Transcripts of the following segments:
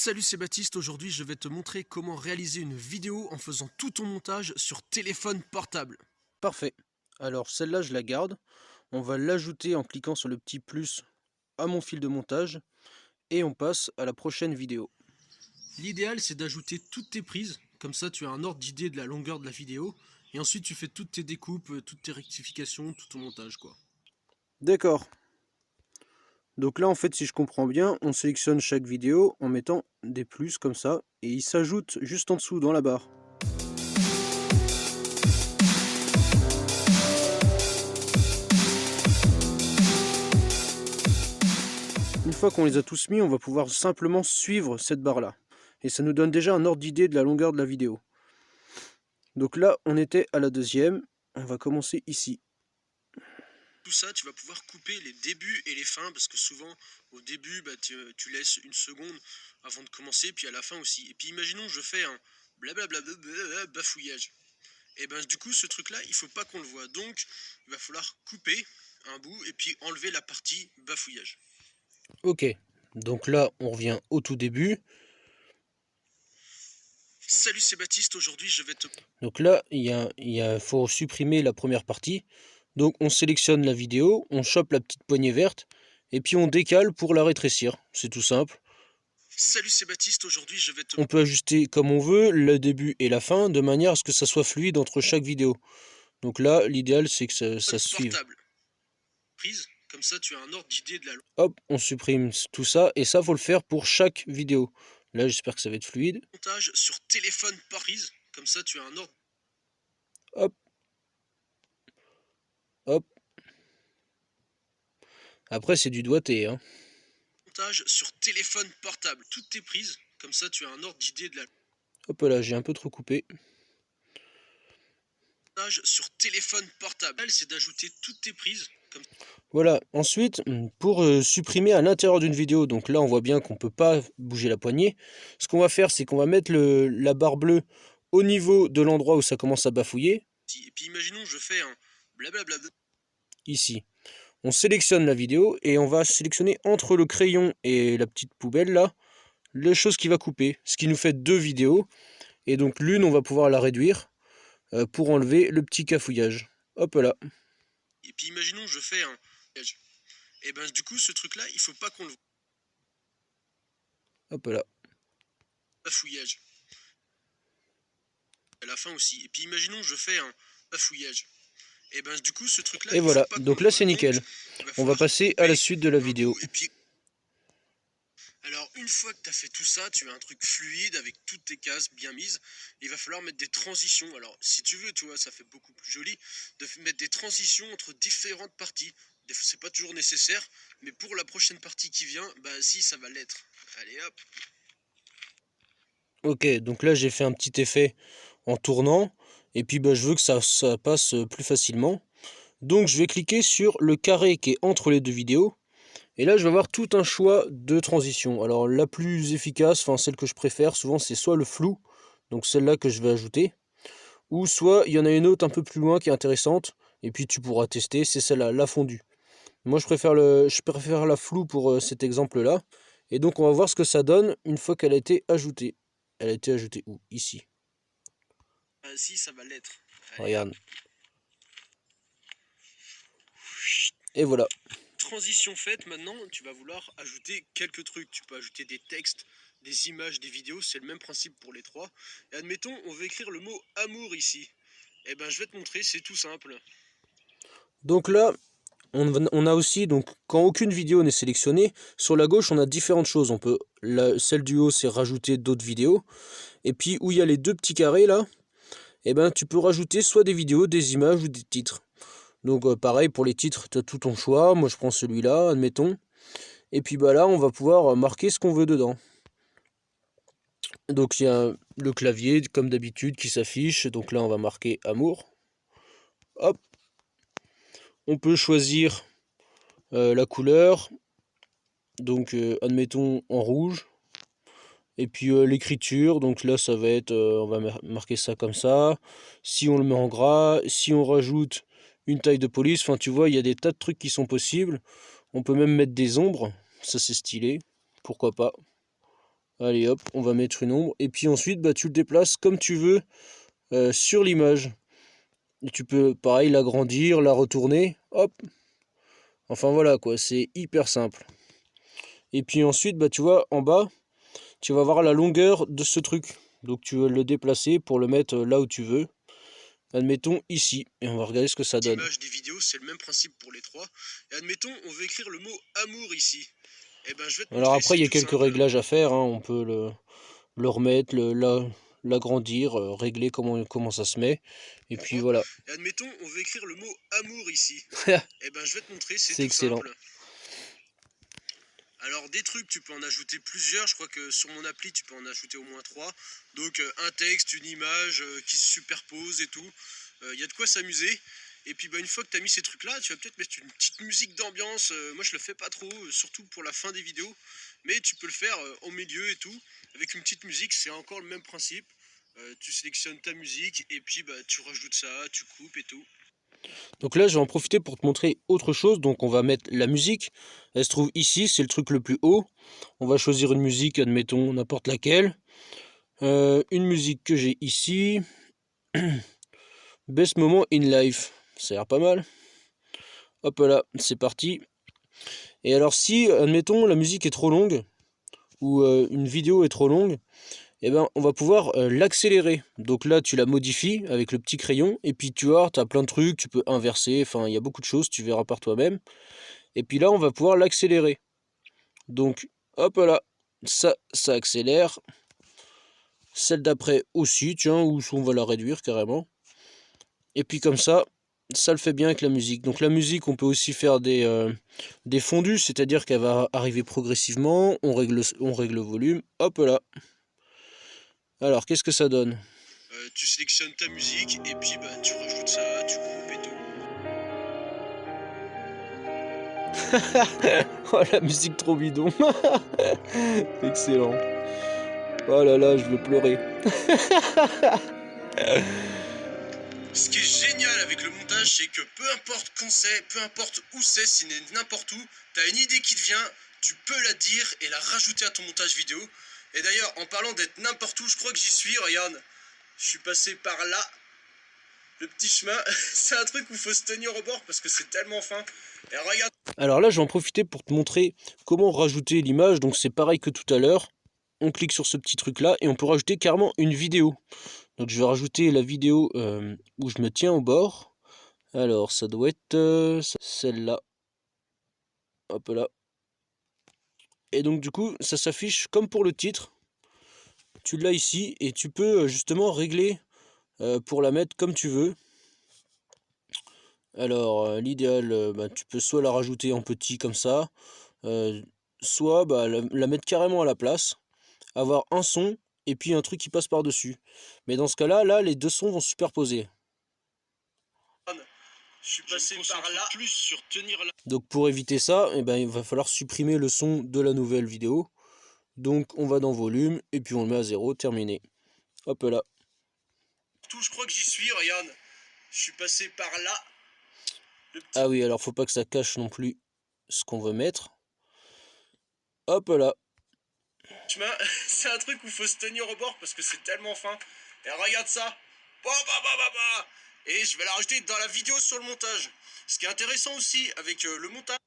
Salut, c'est Baptiste, aujourd'hui je vais te montrer comment réaliser une vidéo en faisant tout ton montage sur téléphone portable. Parfait. Alors celle-là, je la garde. On va l'ajouter en cliquant sur le petit plus à mon fil de montage et on passe à la prochaine vidéo. L'idéal c'est d'ajouter toutes tes prises, comme ça tu as un ordre d'idée de la longueur de la vidéo, et ensuite tu fais toutes tes découpes, toutes tes rectifications, tout ton montage quoi. D'accord. Donc là, en fait, si je comprends bien, on sélectionne chaque vidéo en mettant des plus comme ça et ils s'ajoutent juste en dessous dans la barre. Une fois qu'on les a tous mis, on va pouvoir simplement suivre cette barre-là. Et ça nous donne déjà un ordre d'idée de la longueur de la vidéo. Donc là, on était à la deuxième. On va commencer ici. Tout ça, tu vas pouvoir couper les débuts et les fins, parce que souvent, au début, tu laisses une seconde avant de commencer, puis à la fin aussi. Et puis imaginons que je fais un blablabla bafouillage. Et ben du coup, ce truc-là, il faut pas qu'on le voit. Donc, il va falloir couper un bout et puis enlever la partie bafouillage. Ok, donc là, on revient au tout début. Salut, c'est Baptiste, aujourd'hui je vais te... Donc là, faut supprimer la première partie. Donc on sélectionne la vidéo, on chope la petite poignée verte, et puis on décale pour la rétrécir. C'est tout simple. Salut, c'est Baptiste, aujourd'hui je vais te... On peut ajuster comme on veut le début et la fin, de manière à ce que ça soit fluide entre chaque vidéo. Donc là, l'idéal c'est que ça se suive. Portable. Prise, comme ça tu as un ordre d'idée de la... Hop, on supprime tout ça, et ça faut le faire pour chaque vidéo. Là, j'espère que ça va être fluide. Montage sur téléphone par prise, comme ça tu as un ordre... Hop. Hop. Après, c'est du doigté, hein. Montage sur téléphone portable, toutes tes prises, comme ça tu as un ordre d'idée de la... Hop là, j'ai un peu trop coupé. Montage sur téléphone portable, c'est d'ajouter toutes tes prises, comme... Voilà, ensuite, pour supprimer à l'intérieur d'une vidéo, donc là on voit bien qu'on ne peut pas bouger la poignée, ce qu'on va faire c'est qu'on va mettre la barre bleue au niveau de l'endroit où ça commence à bafouiller, Et puis imaginons que je fais un blablabla... ici. On sélectionne la vidéo et on va sélectionner entre le crayon et la petite poubelle là, les choses qui va couper, ce qui nous fait deux vidéos, et donc l'une on va pouvoir la réduire pour enlever le petit cafouillage. Hop là. Et puis imaginons que je fais un... Et ben du coup ce truc-là, il faut pas qu'on le... Hop là. Bafouillage. À la fin aussi. Et puis imaginons que je fais un bafouillage. Et ben du coup ce truc-là, Et il faut voilà, pas qu'on donc le là voit. c'est nickel. On va passer à la suite de la vidéo. Et puis... Alors une fois que tu as fait tout ça, tu as un truc fluide avec toutes tes cases bien mises. Il va falloir mettre des transitions. Alors si tu veux, tu vois, ça fait beaucoup plus joli de mettre des transitions entre différentes parties. C'est pas toujours nécessaire, mais pour la prochaine partie qui vient, bah si, ça va l'être. Allez hop. Ok, donc là j'ai fait un petit effet en tournant, et puis bah, je veux que ça passe plus facilement. Donc je vais cliquer sur le carré qui est entre les deux vidéos, et là je vais avoir tout un choix de transition. Alors la plus efficace, enfin celle que je préfère souvent, c'est soit le flou, donc celle-là que je vais ajouter, ou soit il y en a une autre un peu plus loin qui est intéressante, et puis tu pourras tester, c'est celle-là, la fondue. Moi je préfère la floue pour cet exemple-là, et donc on va voir ce que ça donne une fois qu'elle a été ajoutée. Elle a été ajoutée où? Ici. Bah si, ça va l'être. Allez hop. Regarde. Et voilà. Transition faite, maintenant tu vas vouloir ajouter quelques trucs. Tu peux ajouter des textes, des images, des vidéos, c'est le même principe pour les trois. Et admettons, on veut écrire le mot amour ici. Et ben je vais te montrer, c'est tout simple. Donc là, on a aussi, donc quand aucune vidéo n'est sélectionnée, sur la gauche on a différentes choses. On peut, celle du haut c'est rajouter d'autres vidéos. Et puis où il y a les deux petits carrés là, et ben tu peux rajouter soit des vidéos, des images ou des titres. Donc pareil pour les titres, tu as tout ton choix. Moi je prends celui-là, admettons. Et puis bah là on va pouvoir marquer ce qu'on veut dedans. Donc il y a le clavier comme d'habitude qui s'affiche. Donc là on va marquer amour. Hop. On peut choisir la couleur. Donc admettons en rouge. Et puis l'écriture, donc là ça va être, on va marquer ça comme ça. Si on le met en gras, si on rajoute une taille de police, enfin tu vois, il y a des tas de trucs qui sont possibles. On peut même mettre des ombres, ça c'est stylé, pourquoi pas. Allez hop, on va mettre une ombre. Et puis ensuite, bah, tu le déplaces comme tu veux sur l'image. Et tu peux, pareil, l'agrandir, la retourner. Hop. Enfin voilà quoi, c'est hyper simple. Et puis ensuite, bah, tu vois, en bas, tu vas voir la longueur de ce truc. Donc tu veux le déplacer pour le mettre là où tu veux. Admettons ici. Et on va regarder ce que ça donne. L'image des vidéos, c'est le même principe pour les trois. Et admettons, on veut écrire le mot amour ici. Et ben, je vais te Alors montrer, après, c'est il y a tout quelques simple. réglages à faire, hein. On peut le remettre, l'agrandir, régler comment ça se met. Et puis voilà. Et admettons, on veut écrire le mot amour ici. Et ben, je vais te montrer, c'est C'est tout excellent. simple. Alors des trucs, tu peux en ajouter plusieurs, je crois que sur mon appli tu peux en ajouter au moins 3. Donc un texte, une image qui se superpose et tout. Il y a de quoi s'amuser. Et puis bah, une fois que tu as mis ces trucs là, tu vas peut-être mettre une petite musique d'ambiance. Moi je le fais pas trop, surtout pour la fin des vidéos. Mais tu peux le faire au milieu et tout. Avec une petite musique, c'est encore le même principe. Tu sélectionnes ta musique et puis bah, tu rajoutes ça, tu coupes et tout. Donc là, je vais en profiter pour te montrer autre chose. Donc on va mettre la musique. Elle se trouve ici, c'est le truc le plus haut. On va choisir une musique, admettons n'importe laquelle. Une musique que j'ai ici. Best moment in life. Ça a l'air pas mal. Hop là, c'est parti. Et alors si, admettons, la musique est trop longue, ou une vidéo est trop longue, eh ben, on va pouvoir l'accélérer. Donc là, tu la modifies avec le petit crayon, et puis tu vois, tu as plein de trucs, tu peux inverser, enfin, il y a beaucoup de choses, tu verras par toi-même. Et puis là, on va pouvoir l'accélérer. Donc, hop là, ça accélère. Celle d'après aussi, tiens, ou on va la réduire carrément. Et puis comme ça le fait bien avec la musique. Donc la musique, on peut aussi faire des fondus, c'est-à-dire qu'elle va arriver progressivement, on règle le volume, hop là. Alors, qu'est-ce que ça donne? Tu sélectionnes ta musique et puis bah, tu rajoutes ça, tu coupes et tout. Oh, la musique trop bidon. Excellent. Oh là là, je veux pleurer. Ce qui est génial avec le montage, c'est que peu importe quand c'est, peu importe où c'est, si c'est n'importe où, t'as une idée qui te vient, tu peux la dire et la rajouter à ton montage vidéo. Et d'ailleurs, en parlant d'être n'importe où, je crois que j'y suis, regarde, je suis passé par là, le petit chemin, c'est un truc où il faut se tenir au bord parce que c'est tellement fin. Et regarde. Alors là, je vais en profiter pour te montrer comment rajouter l'image. Donc c'est pareil que tout à l'heure. On clique sur ce petit truc là et on peut rajouter carrément une vidéo. Donc je vais rajouter la vidéo où je me tiens au bord. Alors ça doit être celle-là. Hop là. Et donc du coup ça s'affiche comme pour le titre. Tu l'as ici et tu peux justement régler pour la mettre comme tu veux. Alors l'idéal, bah, tu peux soit la rajouter en petit comme ça, soit bah, la mettre carrément à la place, avoir un son et puis un truc qui passe par-dessus. Mais dans ce cas-là, là, les deux sons vont se superposer. Je suis passé par là. Plus sur tenir la... Donc pour éviter ça, eh ben, il va falloir supprimer le son de la nouvelle vidéo. Donc on va dans volume et puis on le met à 0, terminé. Hop là. Tout, je crois que j'y suis, regarde. Je suis passé par là. Ah oui, alors faut pas que ça cache non plus ce qu'on veut mettre. Hop là. Chemin, c'est un truc où il faut se tenir au bord parce que c'est tellement fin. Et regarde ça. Bah, bah, bah, bah, bah. Et je vais la rajouter dans la vidéo sur le montage. Ce qui est intéressant aussi avec le montage.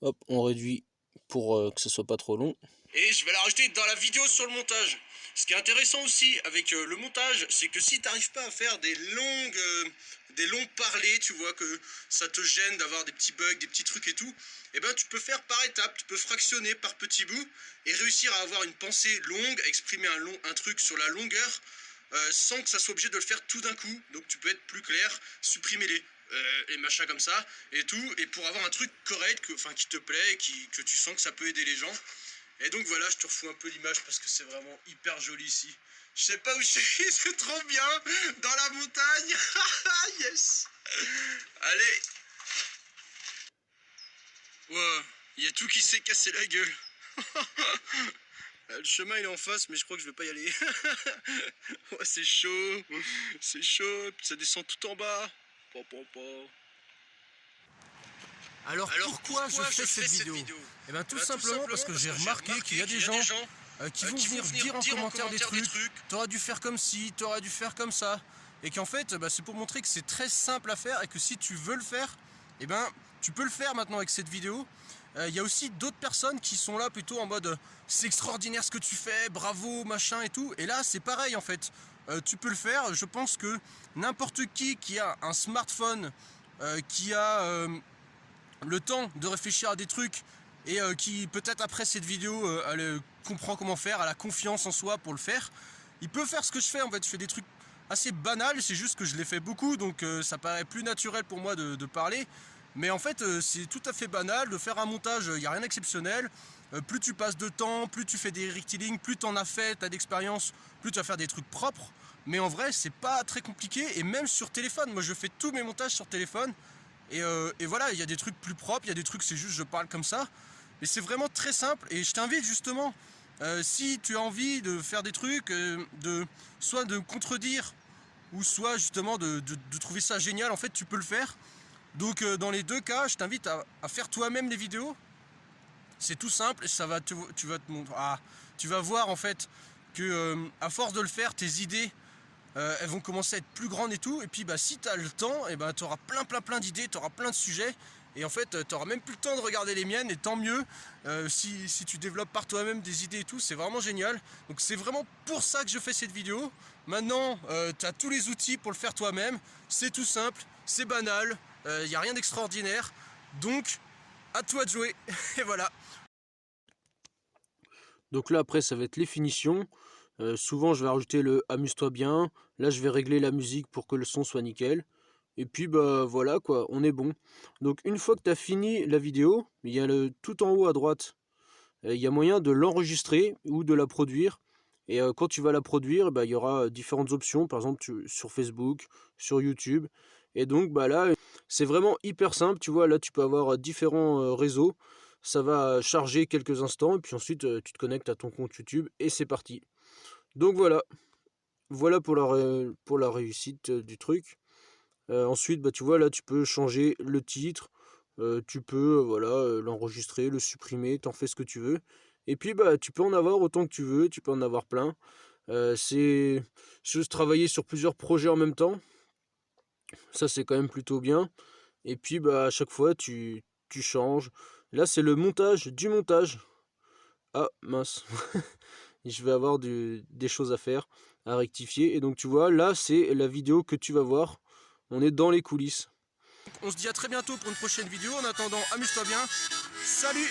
Hop, on réduit pour que ce soit pas trop long. Et je vais la rajouter dans la vidéo sur le montage. Ce qui est intéressant aussi avec le montage, c'est que si tu n'arrives pas à faire des longs parlers, tu vois, que ça te gêne d'avoir des petits bugs, des petits trucs et tout, et ben tu peux faire par étapes, tu peux fractionner par petits bouts et réussir à avoir une pensée longue, à exprimer un truc sur la longueur, sans que ça soit obligé de le faire tout d'un coup. Donc tu peux être plus clair, supprimer les machins comme ça et tout, et pour avoir un truc correct, qui te plaît, que tu sens que ça peut aider les gens. Et donc voilà, je te refous un peu l'image parce que c'est vraiment hyper joli ici. Je sais pas où je suis, c'est trop bien. Dans la montagne. Yes. Allez. Wow, il y a tout qui s'est cassé la gueule. Le chemin il est en face, mais je crois que je vais pas y aller. Ouais, c'est chaud. C'est chaud. Ça descend tout en bas. Alors pourquoi je fais cette vidéo? Eh bien tout simplement parce que j'ai remarqué qu'il y a des gens qui vont venir dire en commentaire des trucs, t'aurais dû faire comme ci, t'aurais dû faire comme ça, et qu'en fait c'est pour montrer que c'est très simple à faire et que si tu veux le faire, eh ben tu peux le faire maintenant avec cette vidéo. Il y a aussi d'autres personnes qui sont là plutôt en mode c'est extraordinaire ce que tu fais, bravo, machin et tout, et là c'est pareil en fait, tu peux le faire. Je pense que n'importe qui a un smartphone, qui a le temps de réfléchir à des trucs et qui peut-être après cette vidéo elle comprend comment faire, elle a confiance en soi pour le faire, il peut faire ce que je fais en fait. Je fais des trucs assez banals, c'est juste que je les fais beaucoup, donc ça paraît plus naturel pour moi de parler, mais en fait c'est tout à fait banal de faire un montage, il n'y a rien d'exceptionnel. Plus tu passes de temps, plus tu fais des rectiligne, plus tu en as fait, tu as d'expérience, plus tu vas faire des trucs propres, mais en vrai c'est pas très compliqué, et même sur téléphone, moi je fais tous mes montages sur téléphone. Et voilà, il y a des trucs plus propres, il y a des trucs c'est juste je parle comme ça. Mais c'est vraiment très simple, et je t'invite justement, si tu as envie de faire des trucs, soit de contredire, ou soit justement de trouver ça génial, en fait tu peux le faire. Donc dans les deux cas, je t'invite à faire toi-même les vidéos. C'est tout simple, ça va tu vas te montrer, tu vas voir en fait que à force de le faire, tes idées elles vont commencer à être plus grandes et tout, et puis si tu as le temps, et tu auras plein d'idées, tu auras plein de sujets, et en fait tu auras même plus le temps de regarder les miennes, et tant mieux. Si tu développes par toi-même des idées et tout, c'est vraiment génial. Donc c'est vraiment pour ça que je fais cette vidéo. Maintenant tu as tous les outils pour le faire toi-même, c'est tout simple, c'est banal, il n'y a rien d'extraordinaire, donc à toi de jouer. Et voilà. Donc là après ça va être les finitions. Souvent je vais rajouter le amuse-toi bien. Là je vais régler la musique pour que le son soit nickel. Et puis voilà quoi, on est bon. Donc une fois que tu as fini la vidéo, il y a tout en haut à droite, il y a moyen de l'enregistrer ou de la produire. Et quand tu vas la produire, il y aura différentes options, par exemple sur Facebook, sur YouTube. Et donc là, c'est vraiment hyper simple, tu vois, là tu peux avoir différents réseaux. Ça va charger quelques instants, et puis ensuite tu te connectes à ton compte YouTube, et c'est parti. Donc voilà pour la réussite du truc. Ensuite, tu vois, là, tu peux changer le titre, tu peux l'enregistrer, le supprimer, t'en fais ce que tu veux. Et puis, tu peux en avoir autant que tu veux, tu peux en avoir plein. C'est juste travailler sur plusieurs projets en même temps. Ça, c'est quand même plutôt bien. Et puis, à chaque fois, tu changes. Là, c'est le montage du montage. Ah, mince. Je vais avoir des choses à faire, à rectifier. Et donc, tu vois, là, c'est la vidéo que tu vas voir. On est dans les coulisses. On se dit à très bientôt pour une prochaine vidéo. En attendant, amuse-toi bien. Salut!